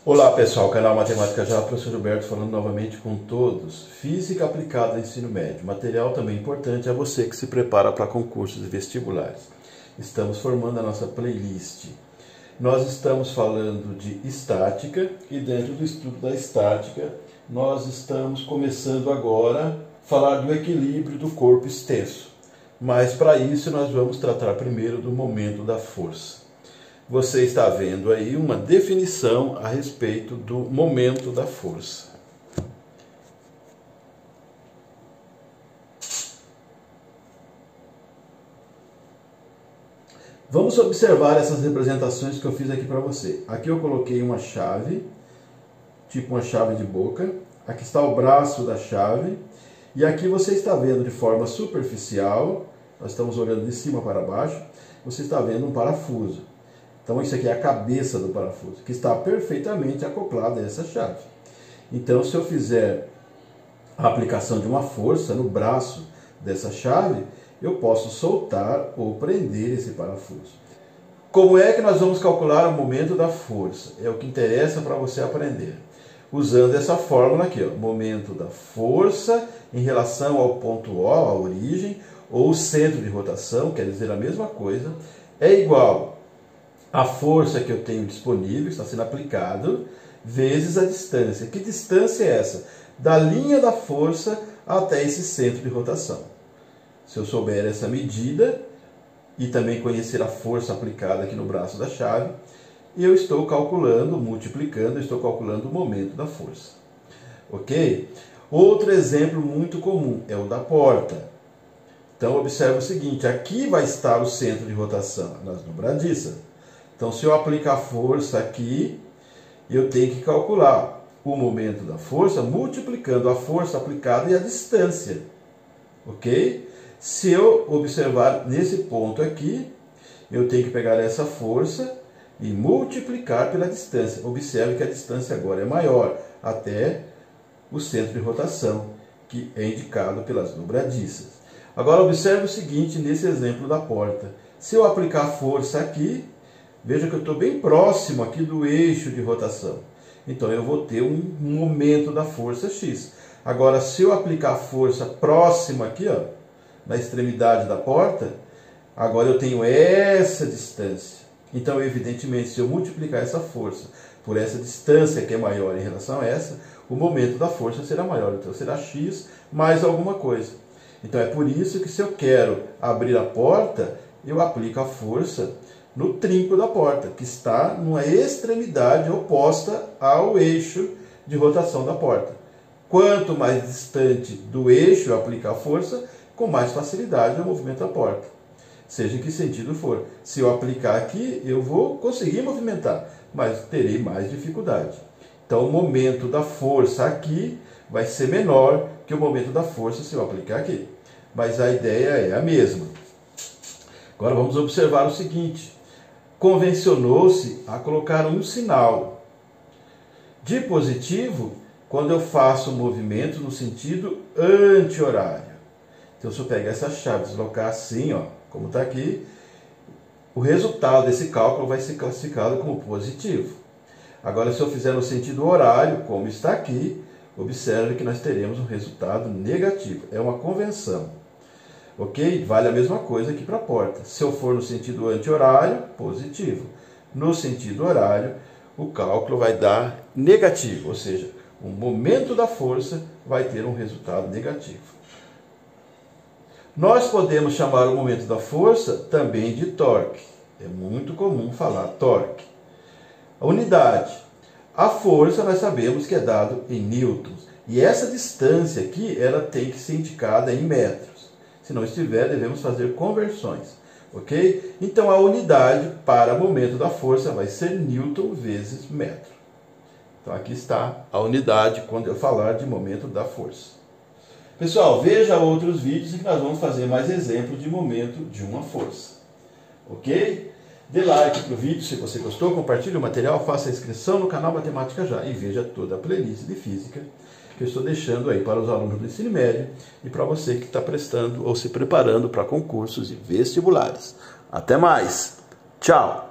Olá pessoal, canal Matemática Já, professor Gilberto falando novamente com todos. Física aplicada ao ensino médio, material também importante a você que se prepara para concursos e vestibulares. Estamos formando a nossa playlist. Nós estamos falando de estática e dentro do estudo da estática nós estamos começando agora a falar do equilíbrio do corpo extenso. Mas para isso nós vamos tratar primeiro do momento da força. Você está vendo aí uma definição a respeito do momento da força. Vamos observar essas representações que eu fiz aqui para você. Aqui eu coloquei uma chave, tipo uma chave de boca. Aqui está o braço da chave. E aqui você está vendo de forma superficial, nós estamos olhando de cima para baixo, você está vendo um parafuso. Então isso aqui é a cabeça do parafuso, que está perfeitamente acoplada a essa chave. Então se eu fizer a aplicação de uma força no braço dessa chave, eu posso soltar ou prender esse parafuso. Como é que nós vamos calcular o momento da força? É o que interessa para você aprender. Usando essa fórmula aqui, ó, momento da força em relação ao ponto O, a origem, ou o centro de rotação, quer dizer a mesma coisa, é igual a força que eu tenho disponível, está sendo aplicado, vezes a distância. Que distância é essa? Da linha da força até esse centro de rotação. Se eu souber essa medida e também conhecer a força aplicada aqui no braço da chave, eu estou calculando, multiplicando, eu estou calculando o momento da força. Ok? Outro exemplo muito comum é o da porta. Então observe o seguinte, aqui vai estar o centro de rotação, nas dobradiças. Então, se eu aplicar força aqui, eu tenho que calcular o momento da força multiplicando a força aplicada e a distância. Ok? Se eu observar nesse ponto aqui, eu tenho que pegar essa força e multiplicar pela distância. Observe que a distância agora é maior, até o centro de rotação, que é indicado pelas dobradiças. Agora, observe o seguinte nesse exemplo da porta. Se eu aplicar força aqui, veja que eu estou bem próximo aqui do eixo de rotação. Então eu vou ter um momento da força X. Agora, se eu aplicar força próxima aqui, ó, na extremidade da porta, agora eu tenho essa distância. Então, evidentemente, se eu multiplicar essa força por essa distância que é maior em relação a essa, o momento da força será maior. Então será X mais alguma coisa. Então é por isso que se eu quero abrir a porta, eu aplico a força no trinco da porta, que está numa extremidade oposta ao eixo de rotação da porta. Quanto mais distante do eixo eu aplicar a força, com mais facilidade eu movimento a porta. Seja em que sentido for. Se eu aplicar aqui, eu vou conseguir movimentar, mas terei mais dificuldade. Então o momento da força aqui vai ser menor que o momento da força se eu aplicar aqui. Mas a ideia é a mesma. Agora vamos observar o seguinte. Convencionou-se a colocar um sinal de positivo quando eu faço um movimento no sentido anti-horário. Então, se eu pegar essa chave e deslocar assim, ó, como está aqui, o resultado desse cálculo vai ser classificado como positivo. Agora, se eu fizer no sentido horário, como está aqui, observe que nós teremos um resultado negativo. É uma convenção. Ok? Vale a mesma coisa aqui para a porta. Se eu for no sentido anti-horário, positivo. No sentido horário, o cálculo vai dar negativo, ou seja, o momento da força vai ter um resultado negativo. Nós podemos chamar o momento da força também de torque. É muito comum falar torque. A unidade. A força nós sabemos que é dado em newtons. E essa distância aqui, ela tem que ser indicada em metros. Se não estiver, devemos fazer conversões, ok? Então, a unidade para momento da força vai ser newton vezes metro. Então, aqui está a unidade quando eu falar de momento da força. Pessoal, veja outros vídeos em que nós vamos fazer mais exemplos de momento de uma força, ok? Dê like para o vídeo se você gostou, compartilhe o material, faça a inscrição no canal Matemática Já e veja toda a playlist de física que eu estou deixando aí para os alunos do ensino médio e para você que está prestando ou se preparando para concursos e vestibulares. Até mais! Tchau!